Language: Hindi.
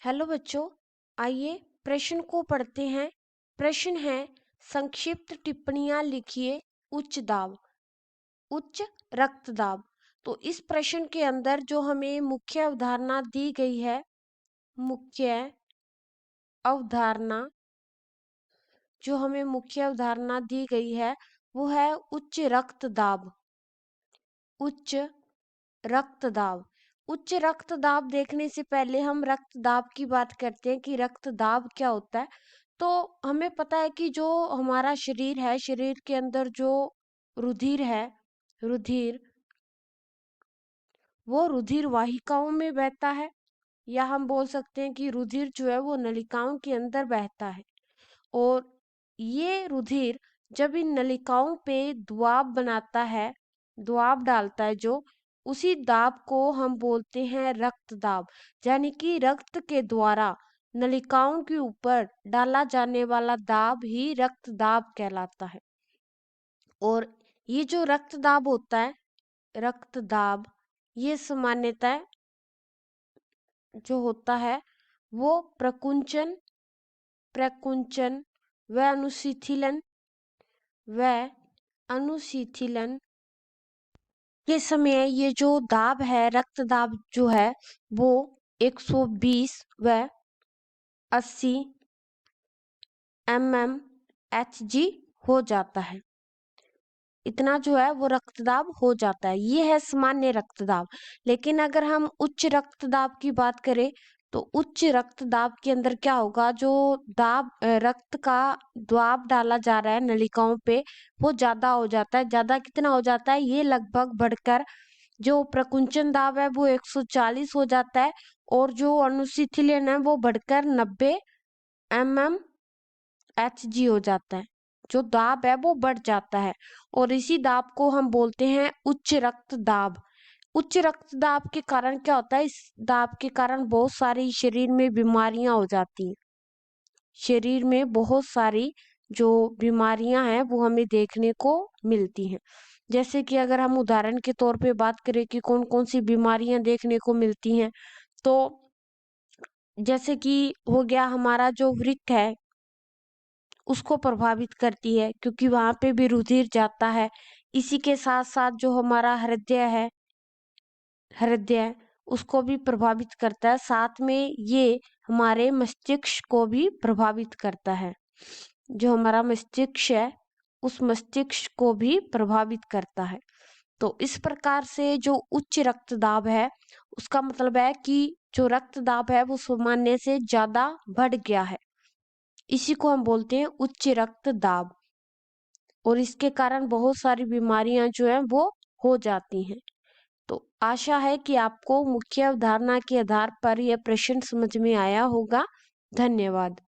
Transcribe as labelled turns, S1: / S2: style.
S1: हेलो बच्चों, आइए प्रश्न को पढ़ते हैं। प्रश्न है, संक्षिप्त टिप्पणियां लिखिए। उच्च दाब, उच्च रक्तदाब। तो इस प्रश्न के अंदर जो हमें मुख्य अवधारणा दी गई है, मुख्य अवधारणा जो हमें मुख्य अवधारणा दी गई है वो है उच्च रक्तदाब। उच्च रक्तदाब। उच्च रक्तदाब देखने से पहले हम रक्तदाब की बात करते हैं कि रक्तदाब क्या होता है। तो हमें पता है कि जो हमारा शरीर है, शरीर के अंदर जो रुधिर है, रुधिर वो रुधिर वाहिकाओं में बहता है, या हम बोल सकते हैं कि रुधिर जो है वो नलिकाओं के अंदर बहता है। और ये रुधिर जब इन नलिकाओं पे दबाव बनाता है, दबाव डालता है, जो उसी दाब को हम बोलते हैं रक्त दाब। यानी कि रक्त के द्वारा नलिकाओं के ऊपर डाला जाने वाला दाब ही रक्त दाब कहलाता है। और ये जो रक्त दाब होता है, रक्त दाब, ये सामान्यतः जो होता है वो प्रकुंचन, प्रकुंचन व अनुशीथिलन व अनुशीथिलन के समय ये जो दाब है, रक्त दाब जो है वो 120 व 80 mmHg हो जाता है। इतना जो है वो रक्तदाब हो जाता है। ये है सामान्य रक्तदाब। लेकिन अगर हम उच्च रक्तदाब की बात करें तो उच्च रक्तदाब के अंदर क्या होगा, जो दाब रक्त का दबाव डाला जा रहा है नलिकाओं पे वो ज्यादा हो जाता है। ज्यादा कितना हो जाता है, ये लगभग बढ़कर जो प्रकुंचन दाब है वो 140 हो जाता है, और जो अनुशीतलन है वो बढ़कर 90 mmHg हो जाता है। जो दाब है वो बढ़ जाता है, और इसी दाब को हम बोलते हैं उच्च रक्तदाब। उच्च रक्तदाब के कारण क्या होता है, इस दाब के कारण बहुत सारी शरीर में बीमारियां हो जाती हैं। शरीर में बहुत सारी जो बीमारियां हैं वो हमें देखने को मिलती हैं। जैसे कि अगर हम उदाहरण के तौर पे बात करें कि कौन कौन सी बीमारियां देखने को मिलती हैं, तो जैसे कि हो गया हमारा जो वृक्क है उसको प्रभावित करती है, क्योंकि वहां पे भी रुधिर जाता है। इसी के साथ साथ जो हमारा हृदय है, हृदय उसको भी प्रभावित करता है। साथ में ये हमारे मस्तिष्क को भी प्रभावित करता है। जो हमारा मस्तिष्क है उस मस्तिष्क को भी प्रभावित करता है। तो इस प्रकार से जो उच्च रक्तदाब है उसका मतलब है कि जो रक्तदाब है वो सामान्य से ज्यादा बढ़ गया है। इसी को हम बोलते हैं उच्च रक्तदाब, और इसके कारण बहुत सारी बीमारियां जो है वो हो जाती हैं। तो आशा है कि आपको मुख्य अवधारणा के आधार पर यह प्रश्न समझ में आया होगा। धन्यवाद।